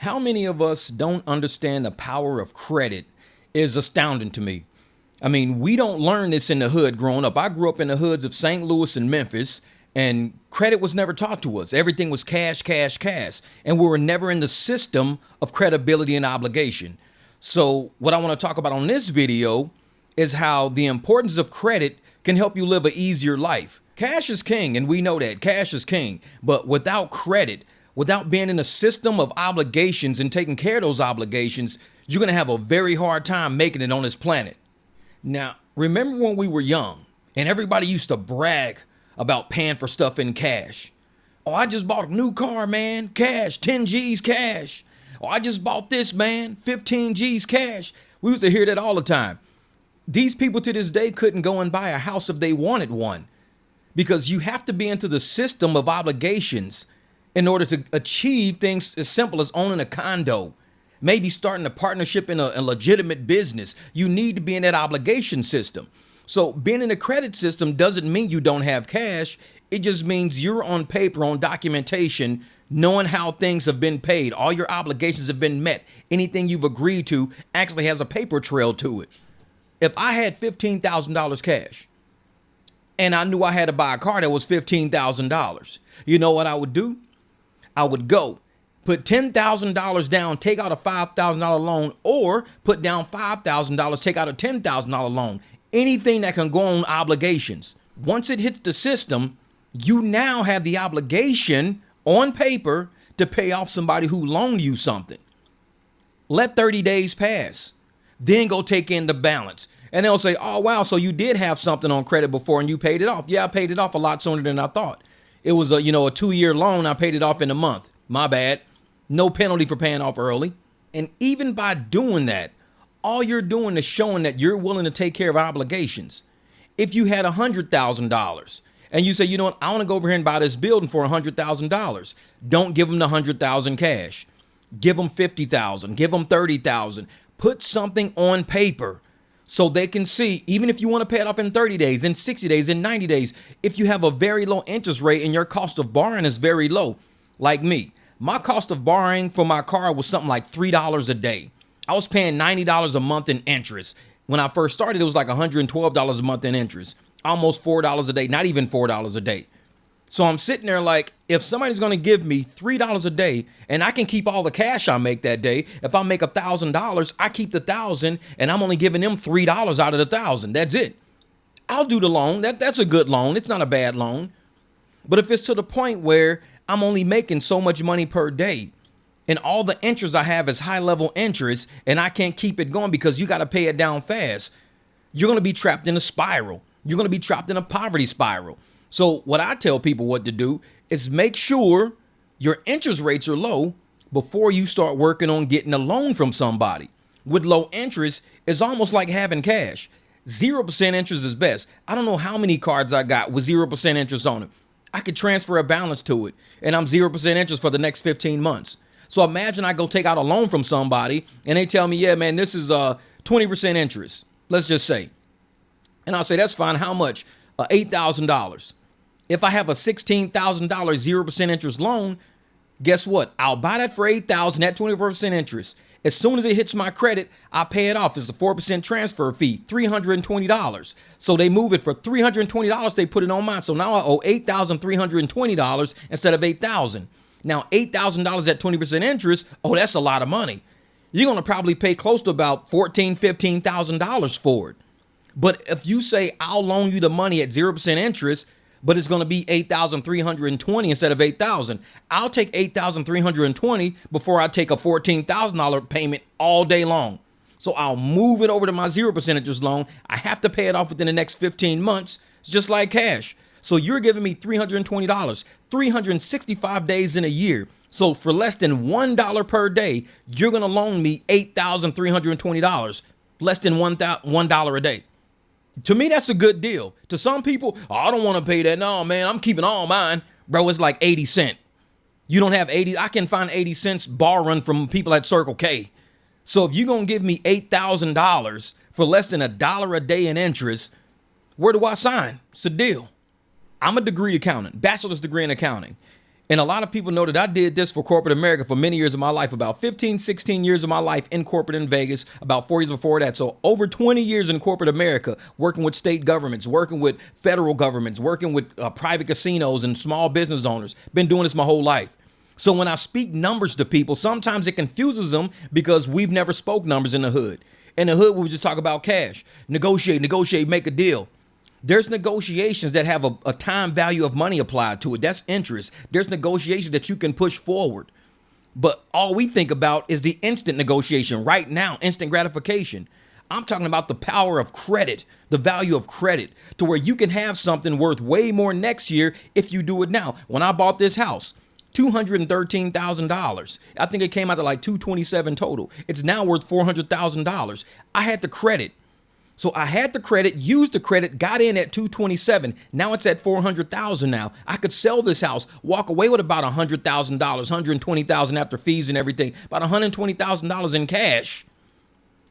How many of us don't understand the power of credit is astounding to me. I mean, we don't learn this in the hood growing up. I grew up in the hoods of St. Louis and Memphis, and credit was never taught to us. Everything was cash, cash, cash. And we were never in the system of credibility and obligation. So what I want to talk about on this video is how the importance of credit can help you live an easier life. Cash is king, and we know that. Cash is king. But without credit, without being in a system of obligations and taking care of those obligations, you're going to have a very hard time making it on this planet. Now, remember when we were young and everybody used to brag about paying for stuff in cash? Oh, I just bought a new car, man. Cash, 10 G's cash. Oh, I just bought this, man. 15 G's cash. We used to hear that all the time. These people to this day couldn't go and buy a house if they wanted one, because you have to be into the system of obligations in order to achieve things as simple as owning a condo, maybe starting a partnership in a legitimate business. You need to be in that obligation system. So being in the credit system doesn't mean you don't have cash. It just means you're on paper, on documentation, knowing how things have been paid. All your obligations have been met. Anything you've agreed to actually has a paper trail to it. If I had $15,000 cash and I knew I had to buy a car that was $15,000, you know what I would do? I would go put $10,000 down, take out a $5,000 loan, or put down $5,000, take out a $10,000 loan. Anything that can go on obligations. Once it hits the system, you now have the obligation on paper to pay off somebody who loaned you something. Let 30 days pass. Then go take in the balance. And they'll say, oh, wow, so you did have something on credit before and you paid it off. Yeah, I paid it off a lot sooner than I thought. It was a 2-year loan. I paid it off in a month. My bad. No penalty for paying off early. And even by doing that, all you're doing is showing that you're willing to take care of obligations. If you had $100,000 and you say, you know what, I want to go over here and buy this building for $100,000. Don't give them the $100,000 cash. Give them $50,000. Give them $30,000. Put something on paper so they can see, even if you want to pay it off in 30 days, in 60 days, in 90 days, if you have a very low interest rate and your cost of borrowing is very low, like me, my cost of borrowing for my car was something like $3 a day. I was paying $90 a month in interest. When I first started, it was like $112 a month in interest, almost $4 a day, not even $4 a day. So I'm sitting there like, if somebody's going to give me $3 a day and I can keep all the cash I make that day, if I make $1,000, I keep the 1,000 and I'm only giving them $3 out of the 1,000. That's it. I'll do the loan. That's a good loan. It's not a bad loan. But if it's to the point where I'm only making so much money per day and all the interest I have is high level interest and I can't keep it going because you got to pay it down fast, you're going to be trapped in a spiral. You're going to be trapped in a poverty spiral. So what I tell people what to do is make sure your interest rates are low before you start working on getting a loan from somebody. With low interest, it's almost like having cash. 0% interest is best. I don't know how many cards I got with 0% interest on it. I could transfer a balance to it and I'm 0% interest for the next 15 months. So imagine I go take out a loan from somebody and they tell me, yeah, man, this is 20% interest. Let's just say. And I'll say, that's fine. How much? $8,000. If I have a $16,000 0% interest loan, guess what? I'll buy that for $8,000 at 24% interest. As soon as it hits my credit, I pay it off. It's a 4% transfer fee, $320. So they move it for $320. They put it on mine. So now I owe $8,320 instead of $8,000. Now, $8,000 at 20% interest. Oh, that's a lot of money. You're going to probably pay close to about $14,000, $15,000 for it. But if you say I'll loan you the money at 0% interest, but it's going to be $8,320 instead of $8,000. I'll take $8,320 before I take a $14,000 payment all day long. So I'll move it over to my 0% interest loan. I have to pay it off within the next 15 months. It's just like cash. So you're giving me $320, 365 days in a year. So for less than $1 per day, you're going to loan me $8,320, less than $1 a day. To me, that's a good deal. To some people, oh, I don't want to pay that. No, man, I'm keeping all mine. Bro, it's like 80 cents. You don't have 80. I can find 80 cents borrowing from people at Circle K. So if you're going to give me $8,000 for less than $1 a day in interest, where do I sign? It's a deal. I'm a degree accountant, bachelor's degree in accounting. And a lot of people know that I did this for corporate America for many years of my life, about 15, 16 years of my life in corporate in Vegas, about 4 years before that. So over 20 years in corporate America, working with state governments, working with federal governments, working with private casinos and small business owners. Been doing this my whole life. So when I speak numbers to people, sometimes it confuses them because we've never spoke numbers in the hood. In the hood, we just talk about cash, negotiate, make a deal. There's negotiations that have a time value of money applied to it. That's interest. There's negotiations that you can push forward. But all we think about is the instant negotiation right now, instant gratification. I'm talking about the power of credit, the value of credit, to where you can have something worth way more next year if you do it now. When I bought this house, $213,000. I think it came out to like $227 total. It's now worth $400,000. I had the credit. So I had the credit, used the credit, got in at 227. Now it's at 400,000 now. I could sell this house, walk away with about $100,000, $120,000 after fees and everything, about $120,000 in cash.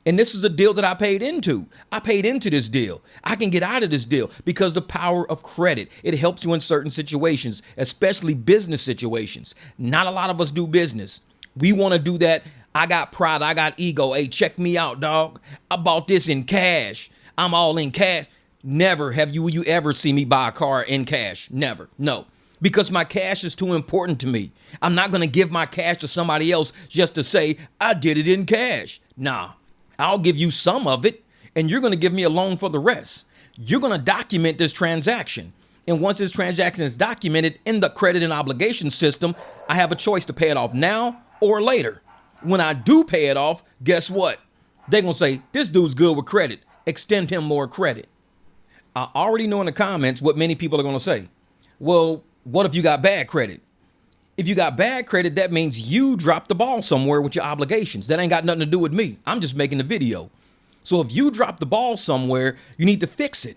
And this is a deal that I paid into. I paid into this deal. I can get out of this deal because the power of credit. It helps you in certain situations, especially business situations. Not a lot of us do business. We want to do that. I got pride. I got ego. Hey, check me out, dog. I bought this in cash. I'm all in cash. Never have you ever see me buy a car in cash. Never. No. Because my cash is too important to me. I'm not going to give my cash to somebody else just to say I did it in cash. Nah. I'll give you some of it, and you're going to give me a loan for the rest. You're going to document this transaction. And once this transaction is documented in the credit and obligation system, I have a choice to pay it off now or later. When I do pay it off, guess what? They're going to say, this dude's good with credit. Extend him more credit. I already know in the comments what many people are going to say. Well, what if you got bad credit? If you got bad credit, that means you dropped the ball somewhere with your obligations. That ain't got nothing to do with me. I'm just making the video. So if you drop the ball somewhere, you need to fix it.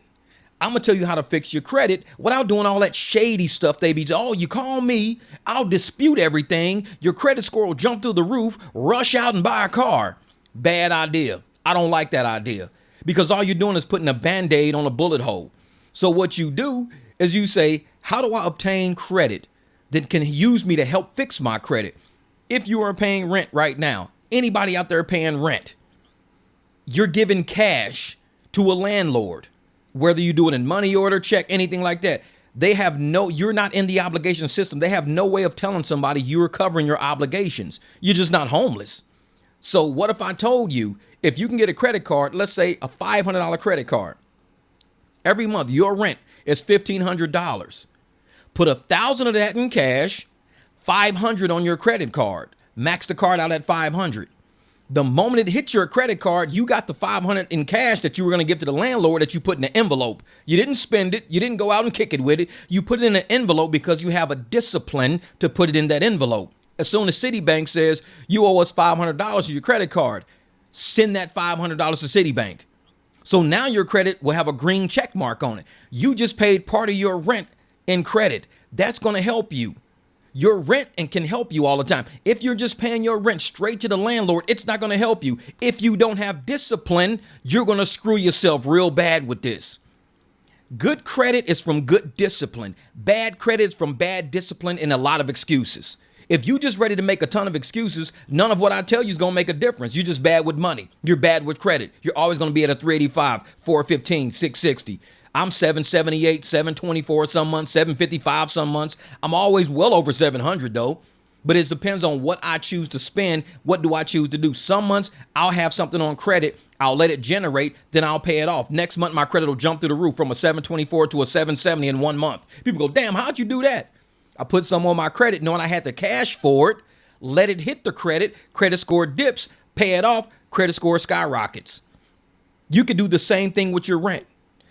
I'm going to tell you how to fix your credit without doing all that shady stuff they be doing. Oh, you call me, I'll dispute everything. Your credit score will jump through the roof, rush out and buy a car. Bad idea. I don't like that idea because all you're doing is putting a Band-Aid on a bullet hole. So what you do is you say, how do I obtain credit that can use me to help fix my credit? If you are paying rent right now, anybody out there paying rent, you're giving cash to a landlord. Whether you do it in money order, check, anything like that, you're not in the obligation system. They have no way of telling somebody you're covering your obligations. You're just not homeless. So what if I told you, if you can get a credit card, let's say a $500 credit card, every month your rent is $1,500. Put $1,000 of that in cash, $500 on your credit card, max the card out at $500. The moment it hits your credit card, you got the $500 in cash that you were going to give to the landlord that you put in an envelope. You didn't spend it. You didn't go out and kick it with it. You put it in an envelope because you have a discipline to put it in that envelope. As soon as Citibank says you owe us $500 for your credit card, send that $500 to Citibank. So now your credit will have a green check mark on it. You just paid part of your rent in credit. That's going to help you. Your rent and can help you all the time. If you're just paying your rent straight to the landlord, it's not going to help you. If you don't have discipline, you're going to screw yourself real bad with this. Good credit is from good discipline. Bad credit is from bad discipline and a lot of excuses. If you're just ready to make a ton of excuses, none of what I tell you is going to make a difference. You're just bad with money. You're bad with credit. You're always going to be at a 385, 415, 660. I'm 778, 724 some months, 755 some months. I'm always well over 700 though. But it depends on what I choose to spend. What do I choose to do? Some months I'll have something on credit. I'll let it generate. Then I'll pay it off. Next month, my credit will jump through the roof from a 724 to a 770 in 1 month. People go, damn, how'd you do that? I put some on my credit knowing I had the cash for it. Let it hit the credit. Credit score dips. Pay it off. Credit score skyrockets. You could do the same thing with your rent.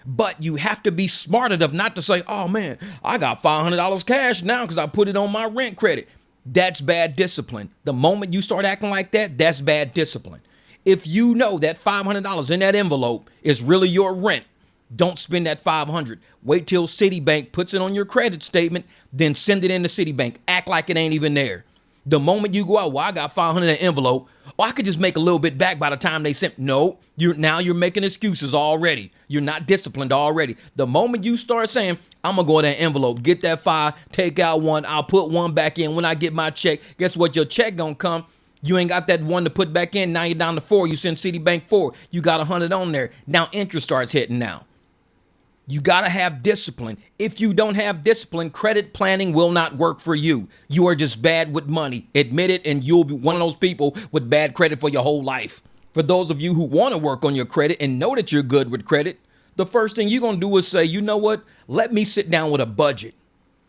But you have to be smart enough not to say, oh man, I got $500 cash now because I put it on my rent credit. That's bad discipline. The moment you start acting like that, that's bad discipline. If you know that $500 in that envelope is really your rent, don't spend that $500. Wait till Citibank puts it on your credit statement, then send it in to Citibank. Act like it ain't even there. The moment you go out, well, I got $500 in an envelope. Oh, I could just make a little bit back by the time they sent. No, you're making excuses already. You're not disciplined already. The moment you start saying, I'm going to go in that envelope, get that 5, take out 1, I'll put 1 back in when I get my check. Guess what? Your check going to come. You ain't got that 1 to put back in. Now you're down to 4. You send Citibank 4. You got 100 on there. Now interest starts hitting now. You got to have discipline. If you don't have discipline, credit planning will not work for you. You are just bad with money. Admit it, and you'll be one of those people with bad credit for your whole life. For those of you who want to work on your credit and know that you're good with credit, the first thing you're going to do is say, you know what? Let me sit down with a budget.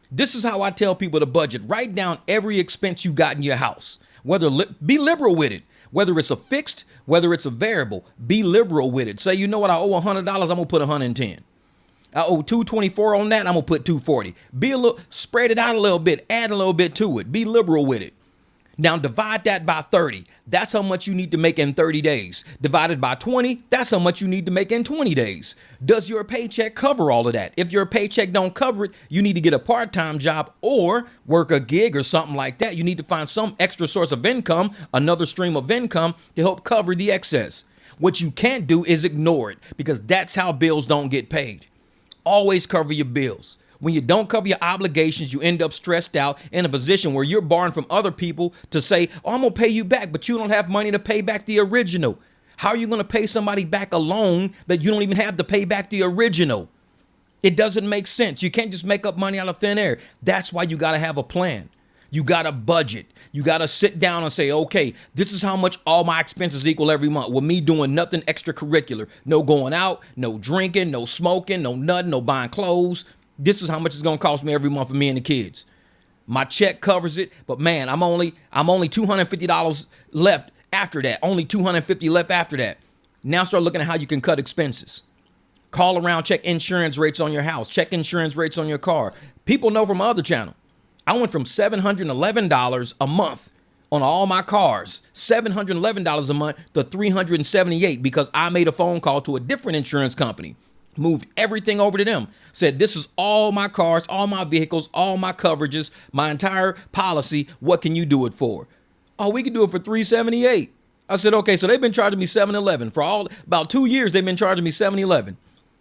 This is how I tell people to budget. Write down every expense you got in your house. Be liberal with it. Whether it's a fixed, whether it's a variable, be liberal with it. Say, you know what? I owe $100. I'm going to put 110. I owe $224 on that. I'm going to put $240. Spread it out a little bit. Add a little bit to it. Be liberal with it. Now divide that by 30. That's how much you need to make in 30 days. Divided by 20. That's how much you need to make in 20 days. Does your paycheck cover all of that? If your paycheck don't cover it, you need to get a part-time job or work a gig or something like that. You need to find some extra source of income, another stream of income to help cover the excess. What you can't do is ignore it, because that's how bills don't get paid. Always cover your bills. When you don't cover your obligations, you end up stressed out in a position where you're borrowing from other people to say, oh, I'm going to pay you back, but you don't have money to pay back the original. How are you going to pay somebody back a loan that you don't even have to pay back the original? It doesn't make sense. You can't just make up money out of thin air. That's why you got to have a plan. You got to budget. You got to sit down and say, okay, this is how much all my expenses equal every month with me doing nothing extracurricular. No going out, no drinking, no smoking, no nothing, no buying clothes. This is how much it's going to cost me every month for me and the kids. My check covers it, but man, I'm only $250 left after that. Only $250 left after that. Now start looking at how you can cut expenses. Call around, check insurance rates on your house, check insurance rates on your car. People know from my other channel. I went from $711 a month on all my cars, $711 a month to $378 because I made a phone call to a different insurance company, moved everything over to them, said, this is all my cars, all my vehicles, all my coverages, my entire policy. What can you do it for? Oh, we can do it for $378. I said, okay, so they've been charging me $711 for about 2 years. They've been charging me $711.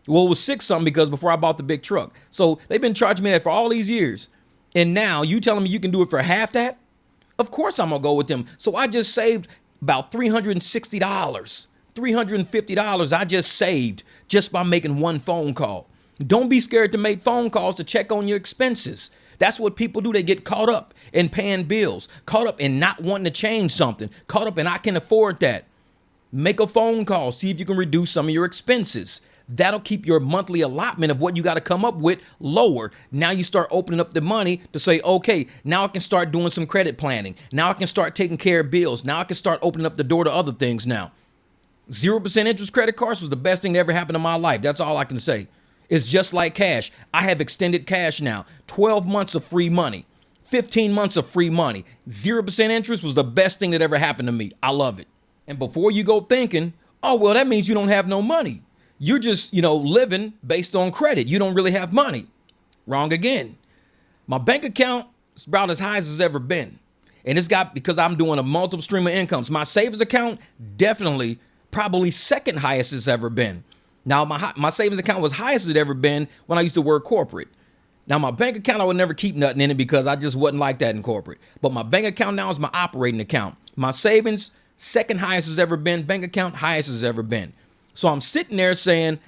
Well, it was $6 something because before I bought the big truck. So they've been charging me that for all these years. And now you telling me you can do it for half that? Of course I'm going to go with them. So I just saved about $360, $350 I just saved just by making one phone call. Don't be scared to make phone calls to check on your expenses. That's what people do. They get caught up in paying bills, caught up in not wanting to change something, caught up in I can afford that. Make a phone call. See if you can reduce some of your expenses. That'll keep your monthly allotment of what you got to come up with lower. Now you start opening up the money to say, okay, now I can start doing some credit planning. Now I can start taking care of bills. Now I can start opening up the door to other things now. 0% interest credit cards was the best thing that ever happened in my life. That's all I can say. It's just like cash. I have extended cash now. 12 months of free money. 15 months of free money. 0% interest was the best thing that ever happened to me. I love it. And before you go thinking, oh, well, that means you don't have no money. You're just, living based on credit. You don't really have money. Wrong again. My bank account is about as high as it's ever been. And it's got, because I'm doing a multiple stream of incomes. My savings account, definitely, probably second highest it's ever been. Now, my savings account was highest it's ever been when I used to work corporate. Now, my bank account, I would never keep nothing in it because I just wasn't like that in corporate. But my bank account now is my operating account. My savings, second highest it's ever been. Bank account, highest it's ever been. So I'm sitting there saying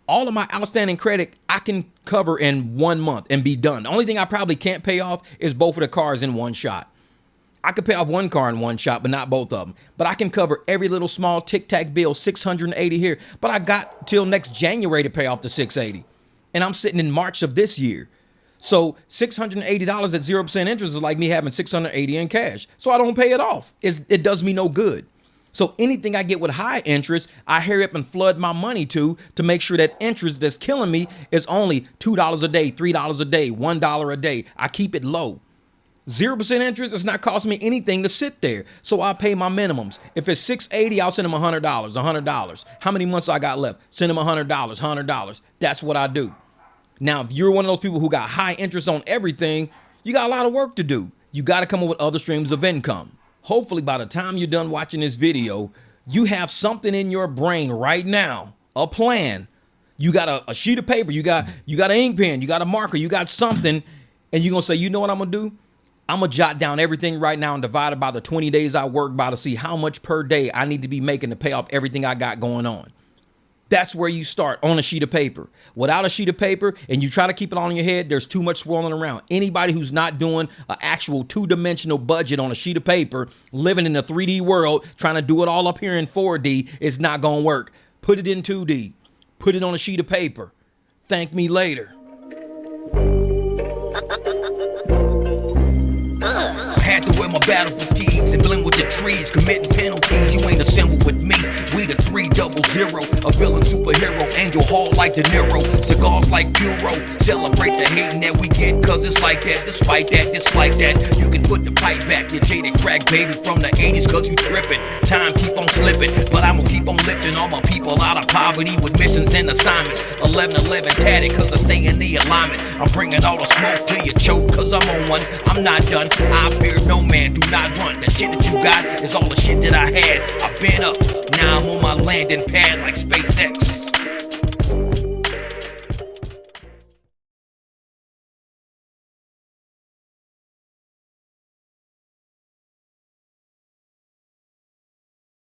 all of my outstanding credit I can cover in 1 month and be done. The only thing I probably can't pay off is both of the cars in one shot. I could pay off one car in one shot, but not both of them. But I can cover every little small tic-tac bill, $680 here. But I got till next January to pay off the $680. And I'm sitting in March of this year. So $680 at 0% interest is like me having $680 in cash. So I don't pay it off. It does me no good. So anything I get with high interest, I hurry up and flood my money to make sure that interest that's killing me is only $2 a day, $3 a day, $1 a day. I keep it low. 0% interest is not costing me anything to sit there. So I pay my minimums. If it's $680, I'll send them $100. How many months I got left? Send them $100. That's what I do. Now, if you're one of those people who got high interest on everything, you got a lot of work to do. You got to come up with other streams of income. hopefully by the time you're done watching this video, you have something in your brain right now, a plan. You got a sheet of paper, you got an ink pen, you got a marker, you got something, and you're gonna say, you know what I'm gonna do? I'm gonna jot down everything right now and divide it by the 20 days I work by to see how much per day I need to be making to pay off everything I got going on. That's where you start, on a sheet of paper. Without a sheet of paper, and you try to keep it on your head, there's too much swirling around. Anybody who's not doing an actual 2-dimensional budget on a sheet of paper, living in a 3D world, trying to do it all up here in 4D, is not gonna work. Put it in 2D. Put it on a sheet of paper. Thank me later. Had to wear my battle fatigues and blend with the trees, committing penalties. You ain't assembled with me. We the 300, a villain superhero, Angel Hall like De Niro, cigars like Puro. Celebrate the hating that we get, cause it's like that. Despite that, dislike that. You can put the pipe back, you jaded crack baby from the 80s, cause you tripping. Time keep on slipping, but I'm gonna keep on lifting all my people out of poverty with missions and assignments. 11-11 tatted, cause I stay in the alignment. I'm bringing all the smoke to your choke, cause I'm on one. I'm not done. I fear no man, do not run. The shit that you got is all the shit that I had. I've been up, now I'm on my landing pad like SpaceX.